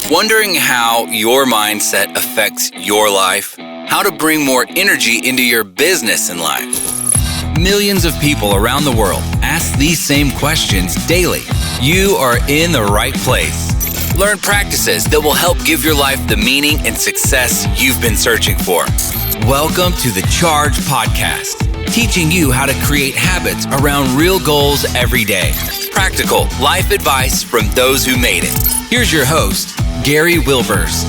Wondering how your mindset affects your life? How to bring more energy into your business and life? Millions of people around the world ask these same questions daily. You are in the right place. Learn practices that will help give your life the meaning and success you've been searching for. Welcome to the Charge Podcast, teaching you how to create habits around real goals every day. Practical life advice from those who made it. Here's your host, Gary Wilbers.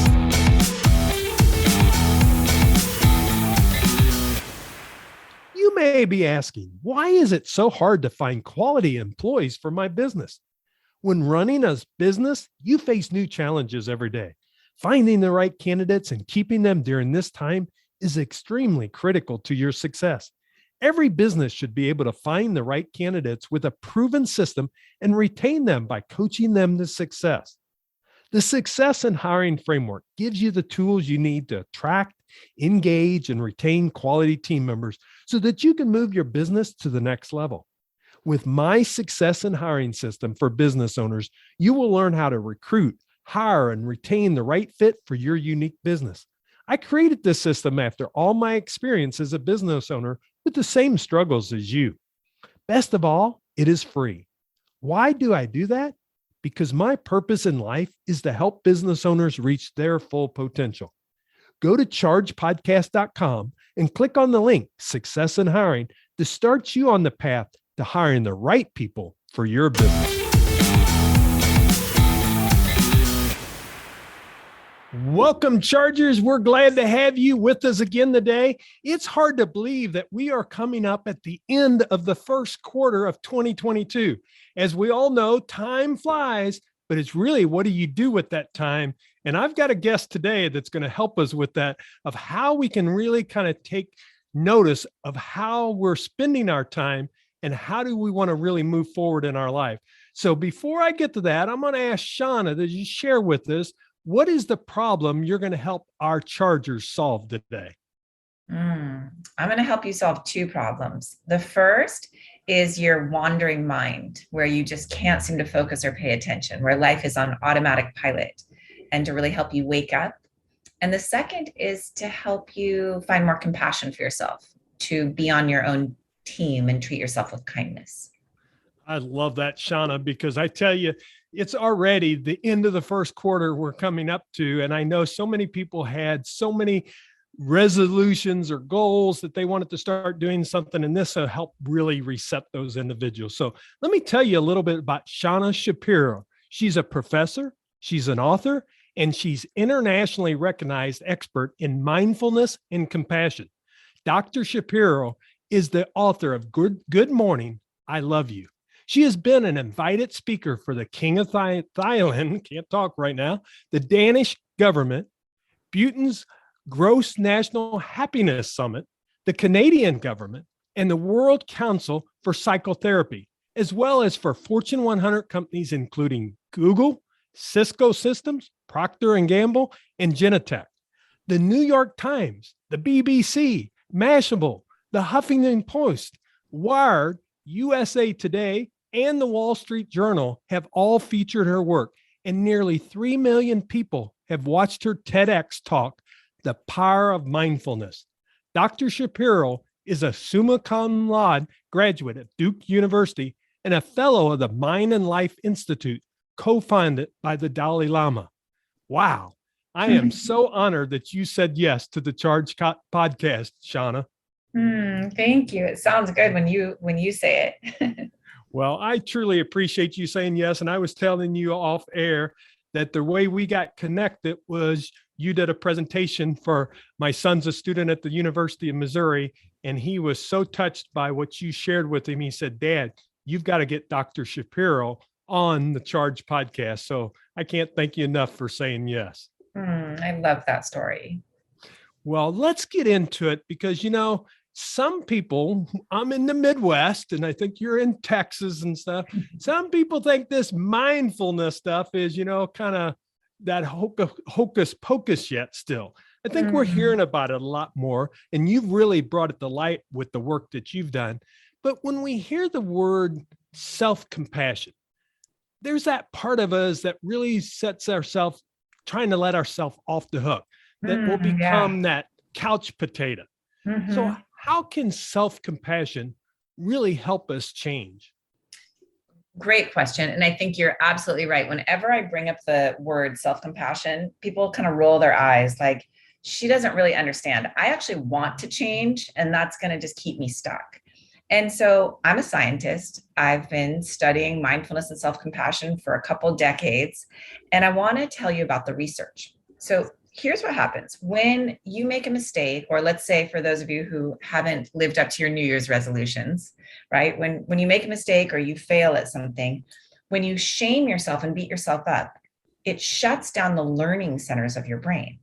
You may be asking, why is it so hard to find quality employees for my business? When running a business, you face new challenges every day. Finding the right candidates and keeping them during this time is extremely critical to your success. Every business should be able to find the right candidates with a proven system and retain them by coaching them to success. The Success in Hiring Framework gives you the tools you need to attract, engage, and retain quality team members so that you can move your business to the next level. With my Success in Hiring system for business owners, you will learn how to recruit, hire, and retain the right fit for your unique business. I created this system after all my experience as a business owner with the same struggles as you. Best of all, it is free. Why do I do that? Because my purpose in life is to help business owners reach their full potential. Go to chargepodcast.com and click on the link, Success in Hiring, to start you on the path to hiring the right people for your business. Welcome, Chargers. We're glad to have you with us again today. It's hard to believe that we are coming up at the end of the first quarter of 2022. As we all know, time flies, but it's really, what do you do with that time? And I've got a guest today that's going to help us with that, of how we can really kind of take notice of how we're spending our time and how do we want to really move forward in our life. So before I get to that, I'm going to ask Shauna to just share with us, what is the problem you're going to help our Chargers solve today? I'm going to help you solve two problems. The first is your wandering mind, where you just can't seem to focus or pay attention, where life is on automatic pilot, and to really help you wake up. And the second is to help you find more compassion for yourself, to be on your own team and treat yourself with kindness. I love that, Shauna, because I tell you, it's already the end of the first quarter we're coming up to. And I know so many people had so many resolutions or goals that they wanted to start doing something, and this will help really reset those individuals. So let me tell you a little bit about Shauna Shapiro. She's a professor, she's an author, and she's internationally recognized expert in mindfulness and compassion. Dr. Shapiro is the author of Good Morning, I Love You. She has been an invited speaker for the King of Thailand, can't talk right now, the Danish government, Bhutan's Gross National Happiness Summit, the Canadian government, and the World Council for Psychotherapy, as well as for Fortune 100 companies, including Google, Cisco Systems, Proctor Gamble, and Genentech. The New York Times, the BBC, Mashable, the Huffington Post, Wired, USA Today, and the Wall Street Journal have all featured her work, and nearly 3 million people have watched her TEDx talk, The Power of Mindfulness. Dr. Shapiro is a summa cum laude graduate at Duke University and a fellow of the Mind and Life Institute, co-founded by the Dalai Lama. Wow. I am so honored that you said yes to the Charge podcast, Shauna. Thank you. It sounds good when you say it. Well, I truly appreciate you saying yes. And I was telling you off air that the way we got connected was you did a presentation for my son's a student at the University of Missouri, and he was so touched by what you shared with him. He said, Dad, you've got to get Dr. Shapiro on the Charge podcast. So I can't thank you enough for saying yes. I love that story. Well, let's get into it because, some people, I'm in the Midwest and I think you're in Texas and stuff. Some people think this mindfulness stuff is, kind of that hocus pocus yet still. I think we're hearing about it a lot more, and you've really brought it to light with the work that you've done. But when we hear the word self-compassion, there's that part of us that really sets ourselves trying to let ourselves off the hook, that will become that couch potato. So how can self-compassion really help us change? Great question. And I think you're absolutely right. Whenever I bring up the word self-compassion, people kind of roll their eyes like, she doesn't really understand. I actually want to change, and that's going to just keep me stuck. And so I'm a scientist. I've been studying mindfulness and self-compassion for a couple decades, and I want to tell you about the research. So here's what happens when you make a mistake, or let's say for those of you who haven't lived up to your New Year's resolutions, right? When you make a mistake or you fail at something, when you shame yourself and beat yourself up, it shuts down the learning centers of your brain.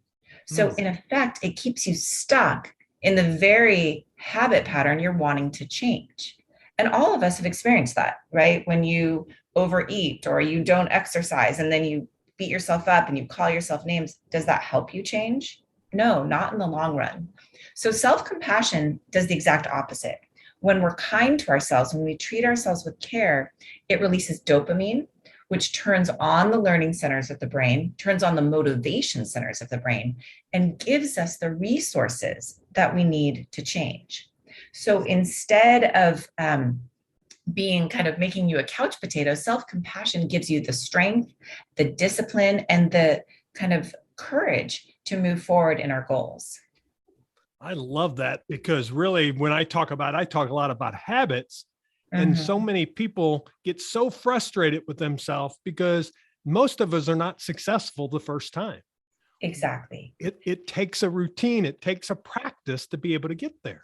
So in effect, it keeps you stuck in the very habit pattern you're wanting to change. And all of us have experienced that, right? When you overeat or you don't exercise and then you beat yourself up and you call yourself names, does that help you change? No, not in the long run. So self-compassion does the exact opposite. When we're kind to ourselves, when we treat ourselves with care, it releases dopamine, which turns on the learning centers of the brain, turns on the motivation centers of the brain, and gives us the resources that we need to change. So instead of being kind of making you a couch potato, self-compassion gives you the strength, the discipline, and the kind of courage to move forward in our goals. I love that, because really when I talk a lot about habits. And so many people get so frustrated with themselves because most of us are not successful the first time. Exactly. It takes a routine. It takes a practice to be able to get there.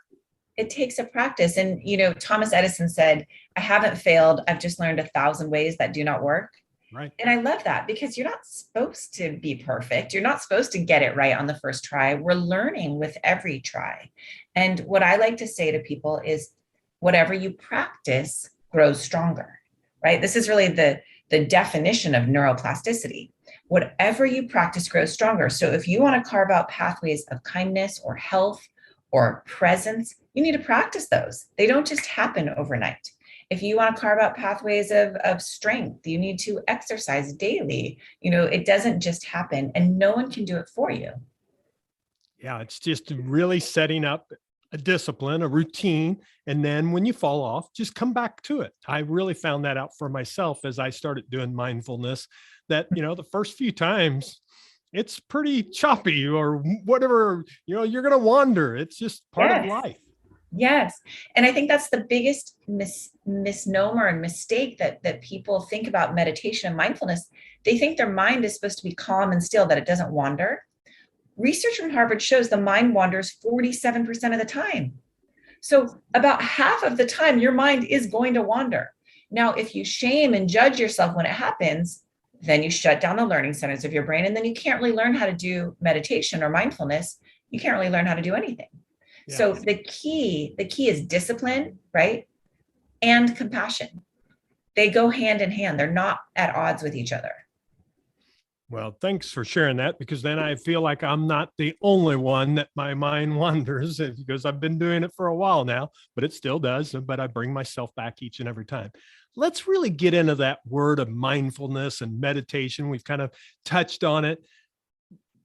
It takes a practice. And, Thomas Edison said, I haven't failed. I've just learned 1,000 ways that do not work. Right. And I love that, because you're not supposed to be perfect. You're not supposed to get it right on the first try. We're learning with every try. And what I like to say to people is, whatever you practice grows stronger, right? This is really the definition of neuroplasticity. Whatever you practice grows stronger. So if you want to carve out pathways of kindness or health or presence, you need to practice those. They don't just happen overnight. If you want to carve out pathways of strength, you need to exercise daily. It doesn't just happen, and no one can do it for you. Yeah, it's just really setting up a discipline, a routine. And then when you fall off, just come back to it. I really found that out for myself as I started doing mindfulness, that, the first few times it's pretty choppy or whatever, you're going to wander. It's just part of life. Yes. And I think that's the biggest misnomer and mistake that people think about meditation and mindfulness. They think their mind is supposed to be calm and still, that it doesn't wander. Research from Harvard shows the mind wanders 47% of the time. So about half of the time, your mind is going to wander. Now, if you shame and judge yourself when it happens, then you shut down the learning centers of your brain, and then you can't really learn how to do meditation or mindfulness. You can't really learn how to do anything. Yeah. So the key is discipline, right? And compassion. They go hand in hand. They're not at odds with each other. Well, thanks for sharing that, because then I feel like I'm not the only one that my mind wanders, because I've been doing it for a while now, but it still does. But I bring myself back each and every time. Let's really get into that word of mindfulness and meditation. We've kind of touched on it.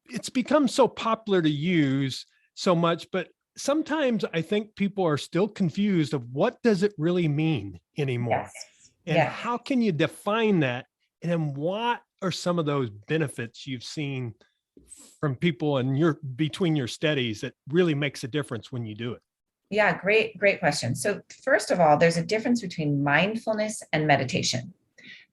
It's become so popular to use so much, but sometimes I think people are still confused of what does it really mean anymore. Yes. And how can you define that? And then what are some of those benefits you've seen from people and between your studies that really makes a difference when you do it? Yeah, great question. So first of all, there's a difference between mindfulness and meditation.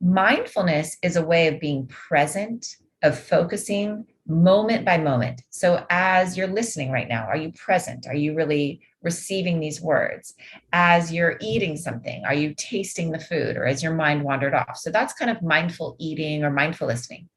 Mindfulness is a way of being present, of focusing moment by moment. So as you're listening right now, are you present? Are you really receiving these words? As you're eating something, are you tasting the food, or has your mind wandered off? So that's kind of mindful eating or mindful listening.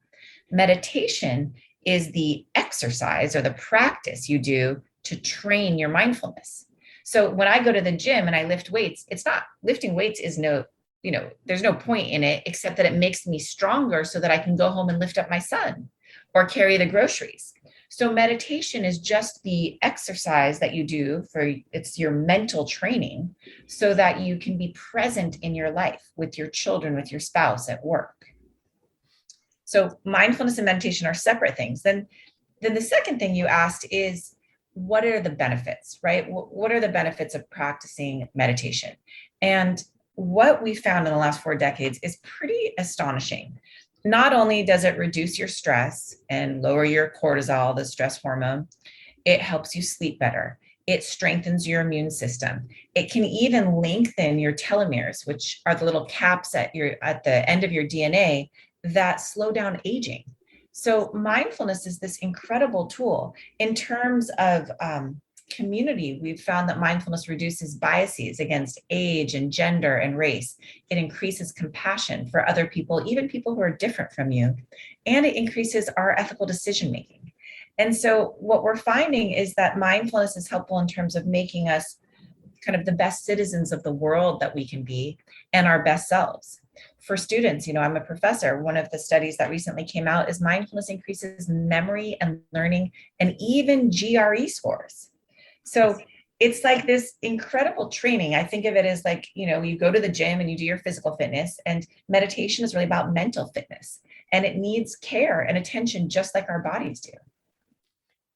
Meditation is the exercise or the practice you do to train your mindfulness. So when I go to the gym and I lift weights, it's not lifting weights is there's no point in it except that it makes me stronger so that I can go home and lift up my son or carry the groceries. So meditation is just the exercise that you do it's your mental training so that you can be present in your life with your children, with your spouse, at work. So mindfulness and meditation are separate things. Then the second thing you asked is, what are the benefits, right? What are the benefits of practicing meditation? And what we found in the last 4 decades is pretty astonishing. Not only does it reduce your stress and lower your cortisol, the stress hormone, it helps you sleep better. It strengthens your immune system. It can even lengthen your telomeres, which are the little caps at the end of your DNA that slow down aging. So mindfulness is this incredible tool. In terms of community, we've found that mindfulness reduces biases against age and gender and race. It increases compassion for other people, even people who are different from you, and it increases our ethical decision making. And so what we're finding is that mindfulness is helpful in terms of making us kind of the best citizens of the world that we can be and our best selves. For students, I'm a professor. One of the studies that recently came out is mindfulness increases memory and learning and even GRE scores. So it's like this incredible training. I think of it as like, you go to the gym and you do your physical fitness, and meditation is really about mental fitness, and it needs care and attention just like our bodies do.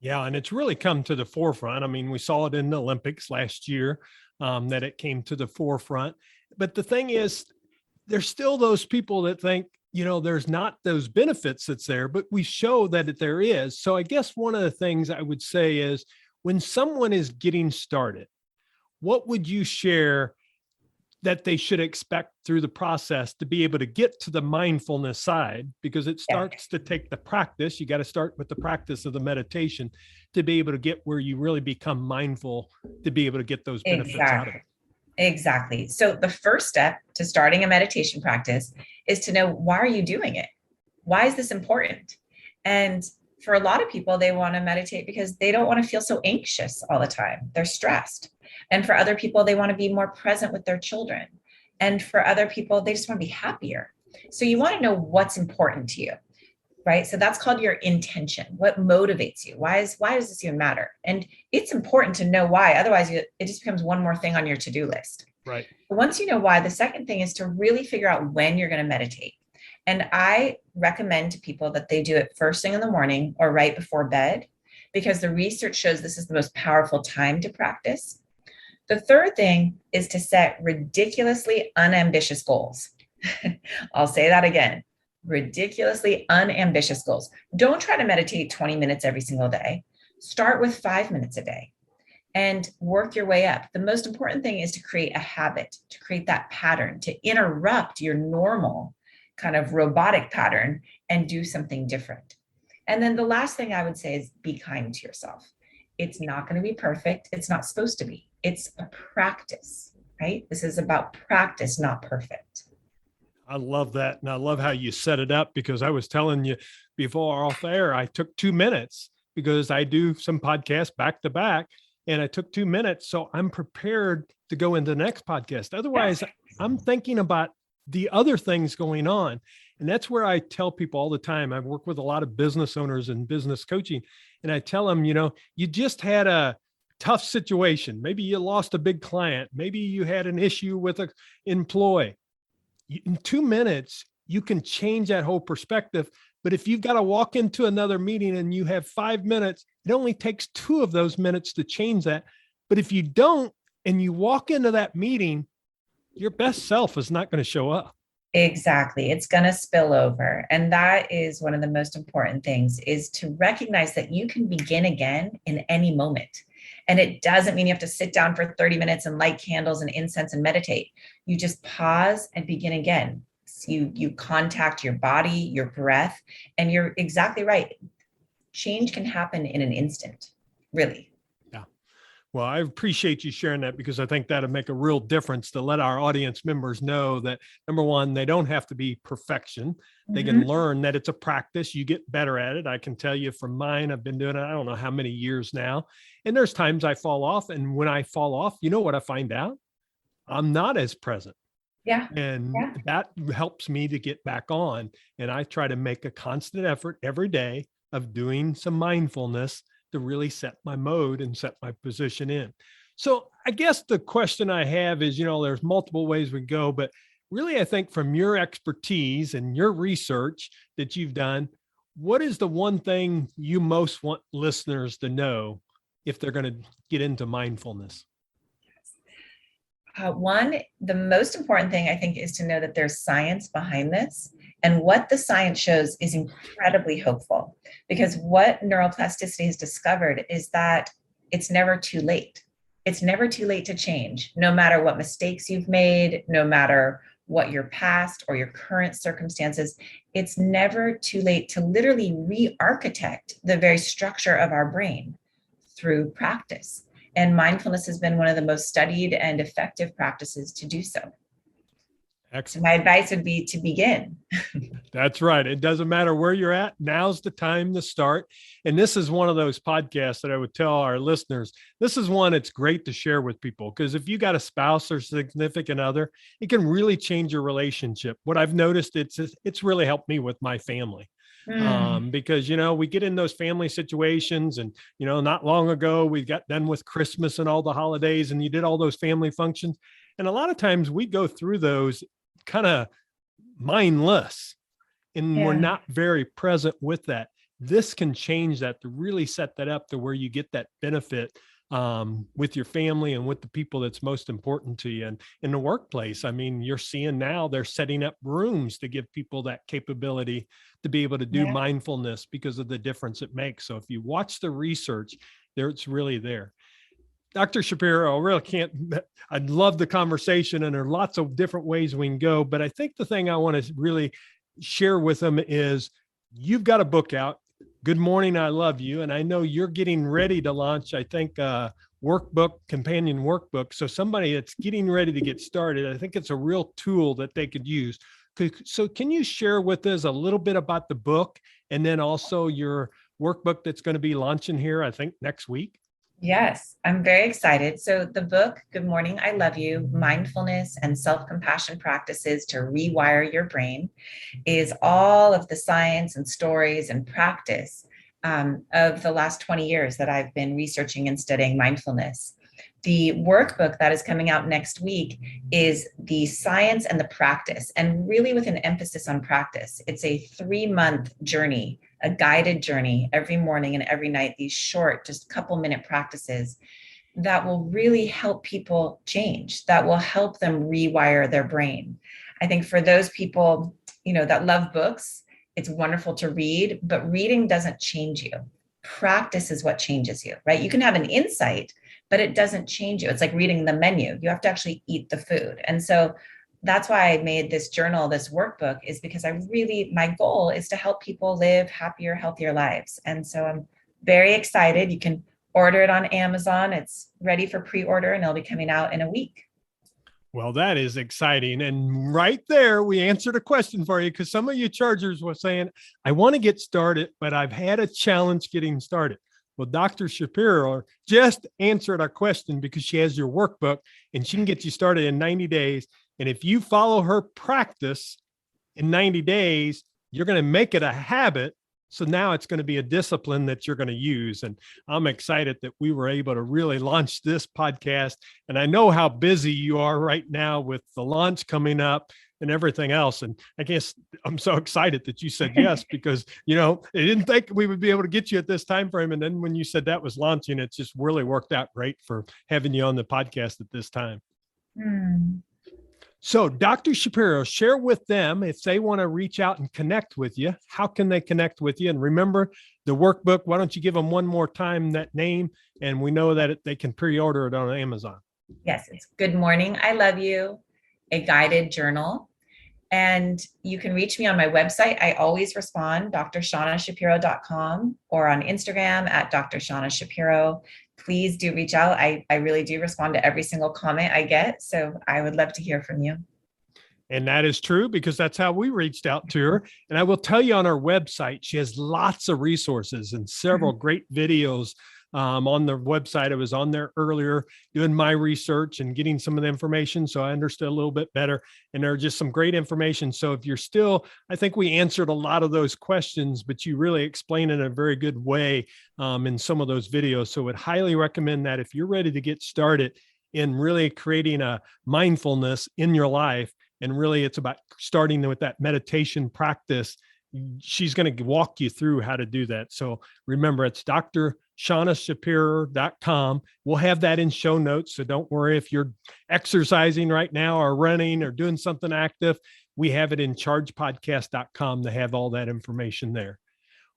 Yeah, and it's really come to the forefront. I mean, we saw it in the Olympics last year, that it came to the forefront. But the thing is, there's still those people that think, there's not those benefits that's there, but we show that there is. So I guess one of the things I would say is, when someone is getting started, what would you share that they should expect through the process to be able to get to the mindfulness side? Because it starts to take the practice. You got to start with the practice of the meditation to be able to get where you really become mindful, to be able to get those benefits out of it. Exactly. So the first step to starting a meditation practice is to know, why are you doing it? Why is this important? And for a lot of people, they want to meditate because they don't want to feel so anxious all the time. They're stressed. And for other people, they want to be more present with their children. And for other people, they just want to be happier. So you want to know what's important to you, right? So that's called your intention. What motivates you? Why does this even matter? And it's important to know why. Otherwise, it just becomes one more thing on your to-do list. Right. But once you know why, the second thing is to really figure out when you're going to meditate. And I recommend to people that they do it first thing in the morning or right before bed, because the research shows this is the most powerful time to practice. The third thing is to set ridiculously unambitious goals. I'll say that again. Ridiculously unambitious goals. Don't try to meditate 20 minutes every single day. Start with 5 minutes a day and work your way up. The most important thing is to create a habit, to create that pattern, to interrupt your normal kind of robotic pattern and do something different. And then the last thing I would say is, be kind to yourself. It's not going to be perfect. It's not supposed to be. It's a practice, right? This is about practice, not perfect. I love that. And I love how you set it up, because I was telling you before off air, I took 2 minutes because I do some podcasts back to back, and I took 2 minutes. So I'm prepared to go into the next podcast. Otherwise, I'm thinking about the other things going on. And that's where I tell people all the time. I work with a lot of business owners and business coaching, and I tell them, you just had a tough situation. Maybe you lost a big client. Maybe you had an issue with an employee. In 2 minutes, you can change that whole perspective. But if you've got to walk into another meeting and you have 5 minutes, it only takes 2 of those minutes to change that. But if you don't, and you walk into that meeting, your best self is not going to show up. Exactly. It's going to spill over. And that is one of the most important things, is to recognize that you can begin again in any moment. And it doesn't mean you have to sit down for 30 minutes and light candles and incense and meditate. You just pause and begin again. So you contact your body, your breath, and you're exactly right. Change can happen in an instant, really. Well, I appreciate you sharing that, because I think that'll make a real difference to let our audience members know that, number one, they don't have to be perfection. They can learn that it's a practice. You get better at it. I can tell you from mine, I've been doing it, I don't know how many years now. And there's times I fall off. And when I fall off, you know what I find out? I'm not as present. Yeah. And that helps me to get back on. And I try to make a constant effort every day of doing some mindfulness to really set my mode and set my position in. So I guess the question I have is, there's multiple ways we go, but really, I think from your expertise and your research that you've done, what is the one thing you most want listeners to know if they're going to get into mindfulness? One, the most important thing I think is to know that there's science behind this. And what the science shows is incredibly hopeful, because what neuroplasticity has discovered is that it's never too late. It's never too late to change, no matter what mistakes you've made, no matter what your past or your current circumstances. It's never too late to literally re-architect the very structure of our brain through practice. And mindfulness has been one of the most studied and effective practices to do so. Excellent. So my advice would be to begin. That's right. It doesn't matter where you're at. Now's the time to start. And this is one of those podcasts that I would tell our listeners, this is one it's great to share with people, because if you got a spouse or significant other, it can really change your relationship. What I've noticed, it's really helped me with my family. Because, we get in those family situations and, not long ago, we got done with Christmas and all the holidays and you did all those family functions. And a lot of times we go through those kind of mindless and we're not very present with that. This can change that to really set that up to where you get that benefit with your family and with the people that's most important to you. And in the workplace, I mean, you're seeing now they're setting up rooms to give people that capability to be able to do mindfulness because of the difference it makes. So if you watch the research there, it's really there. Dr. Shapiro, I'd love the conversation and there are lots of different ways we can go, but I think the thing I want to really share with them is you've got a book out, Good Morning, I Love You. And I know you're getting ready to launch, I think, companion workbook. So somebody that's getting ready to get started, I think it's a real tool that they could use. So can you share with us a little bit about the book and then also your workbook that's going to be launching here, I think, next week? Yes, I'm very excited. So the book, Good Morning, I Love You, Mindfulness and Self-Compassion Practices to Rewire Your Brain, is all of the science and stories and practice of the last 20 years that I've been researching and studying mindfulness. The workbook that is coming out next week is the science and the practice, and really with an emphasis on practice. It's a 3-month journey, a guided journey every morning and every night, these short, just couple-minute practices that will really help people change, that will help them rewire their brain. I think for those people, that love books, it's wonderful to read, but reading doesn't change you. Practice is what changes you, right? You can have an insight, but it doesn't change you. It's like reading the menu. You have to actually eat the food. And so that's why I made this journal, this workbook, is because my goal is to help people live happier, healthier lives. And so I'm very excited. You can order it on Amazon. It's ready for pre-order and it'll be coming out in a week. Well, that is exciting. And right there, we answered a question for you, because some of you chargers were saying, I want to get started, but I've had a challenge getting started. Well, Dr. Shapiro just answered our question because she has your workbook and she can get you started in 90 days. And if you follow her practice in 90 days, you're going to make it a habit. So now it's going to be a discipline that you're going to use. And I'm excited that we were able to really launch this podcast. And I know how busy you are right now with the launch coming up and everything else. And I guess I'm so excited that you said yes, because, I didn't think we would be able to get you at this time frame. And then when you said that was launching, it just really worked out great for having you on the podcast at this time. So Dr. Shapiro, share with them if they want to reach out and connect with you, how can they connect with you? And remember the workbook, why don't you give them one more time that name? And we know that they can pre-order it on Amazon. Yes, it's Good Morning, I Love You, a guided journal. And you can reach me on my website. I always respond, drshaunashapiro.com, or on Instagram at Dr. Shauna Shapiro. Please do reach out. I really do respond to every single comment I get. So I would love to hear from you. And that is true, because that's how we reached out to her. And I will tell you, on our website, she has lots of resources and several great videos on the website. I was on there earlier doing my research and getting some of the information, so I understood a little bit better. And there are just some great information. So if you're still, I think we answered a lot of those questions, but you really explain it in a very good way in some of those videos. So I would highly recommend that if you're ready to get started in really creating a mindfulness in your life, And really, it's about starting with that meditation practice. She's going to walk you through how to do that. So remember, it's DrShaunaShapiro.com. We'll have that in show notes. So don't worry if you're exercising right now or running or doing something active. We have it in chargepodcast.com to have all that information there.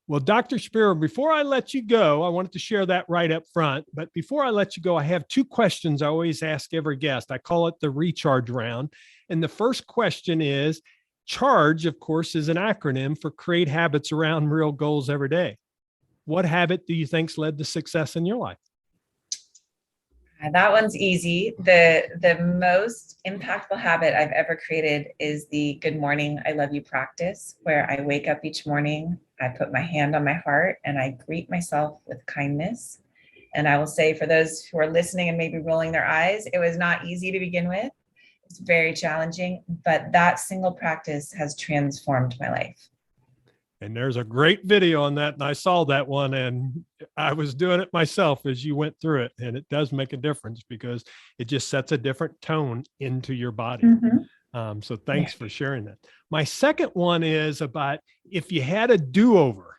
Well, Dr. Shapiro, before I let you go, I wanted to share that right up front. But before I let you go, I have 2 questions I always ask every guest. I call it the recharge round. And the first question is, CHARGE, of course, is an acronym for create habits around real goals every day. What habit do you think's led to success in your life? That one's easy. The most impactful habit I've ever created is the good morning, I love you practice, where I wake up each morning, I put my hand on my heart, and I greet myself with kindness. And I will say, for those who are listening and maybe rolling their eyes, it was not easy to begin with. It's very challenging, but that single practice has transformed my life. And there's a great video on that. And I saw that one and I was doing it myself as you went through it. And it does make a difference because it just sets a different tone into your body. Mm-hmm. So thanks for sharing that. My second one is about if you had a do-over,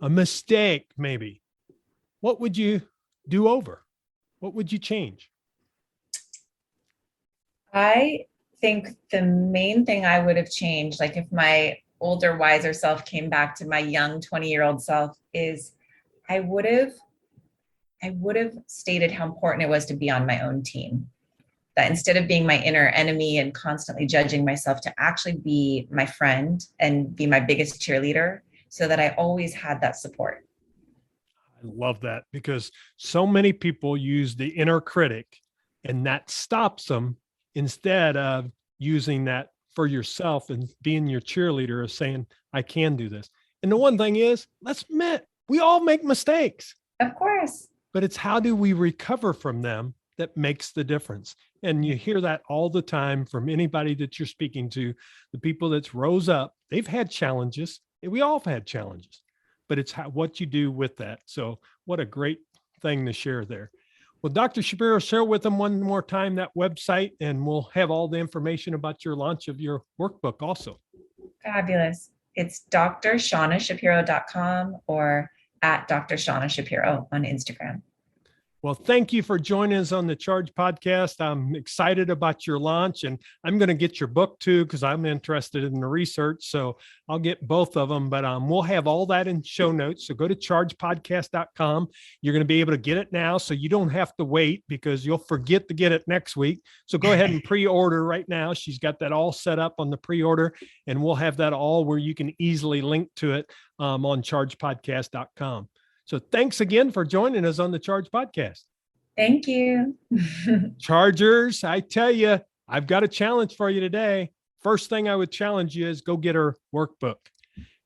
a mistake, maybe, what would you do over? What would you change? I think the main thing I would have changed, like if my older, wiser self came back to my young 20-year-old self, is I would have stated how important it was to be on my own team. That instead of being my inner enemy and constantly judging myself, to actually be my friend and be my biggest cheerleader, so that I always had that support. I love that, because so many people use the inner critic and that stops them, instead of using that for yourself and being your cheerleader of saying, I can do this. And the one thing is, let's admit, we all make mistakes. Of course. But it's how do we recover from them that makes the difference. And you hear that all the time from anybody that you're speaking to, the people that's rose up, they've had challenges. We all have had challenges, but it's what you do with that. So what a great thing to share there. Well, Dr. Shapiro, share with them one more time that website, and we'll have all the information about your launch of your workbook also. Fabulous. It's DrShaunaShapiro.com or at Dr. Shauna Shapiro on Instagram. Well, thank you for joining us on the Charge podcast. I'm excited about your launch, and I'm going to get your book too, because I'm interested in the research. So I'll get both of them, but we'll have all that in show notes. So go to chargepodcast.com. You're going to be able to get it now, so you don't have to wait, because you'll forget to get it next week. So go ahead and pre-order right now. She's got that all set up on the pre-order, and we'll have that all where you can easily link to it on chargepodcast.com. So thanks again for joining us on the Charge podcast. Thank you. Chargers, I tell you, I've got a challenge for you today. First thing I would challenge you is go get her workbook,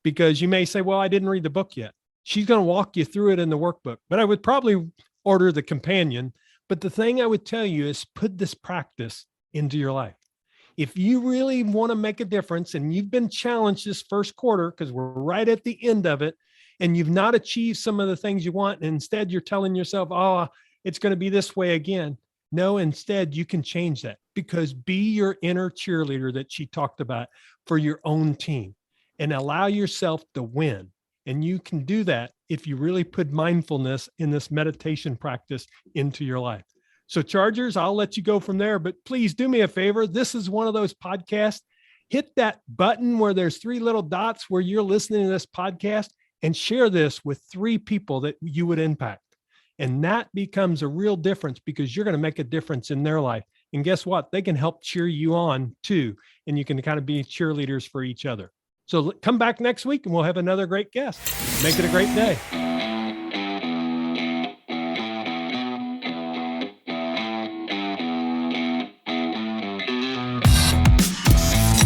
because you may say, well, I didn't read the book yet. She's going to walk you through it in the workbook, but I would probably order the companion. But the thing I would tell you is put this practice into your life. If you really want to make a difference, and you've been challenged this first quarter, because we're right at the end of it, and you've not achieved some of the things you want, and instead you're telling yourself, oh, it's going to be this way again. No, instead you can change that, because be your inner cheerleader that she talked about for your own team, and allow yourself to win. And you can do that if you really put mindfulness in this meditation practice into your life. So Chargers, I'll let you go from there, but please do me a favor. This is one of those podcasts. Hit that button where there's 3 little dots where you're listening to this podcast, and share this with 3 people that you would impact. And that becomes a real difference, because you're going to make a difference in their life. And guess what? They can help cheer you on too. And you can kind of be cheerleaders for each other. So come back next week and we'll have another great guest. Make it a great day.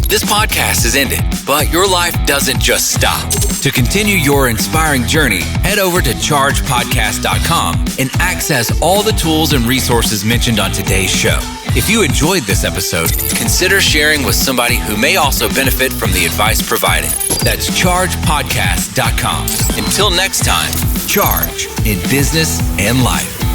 This podcast has ended, but your life doesn't just stop. To continue your inspiring journey, head over to chargepodcast.com and access all the tools and resources mentioned on today's show. If you enjoyed this episode, consider sharing with somebody who may also benefit from the advice provided. That's chargepodcast.com. Until next time, charge in business and life.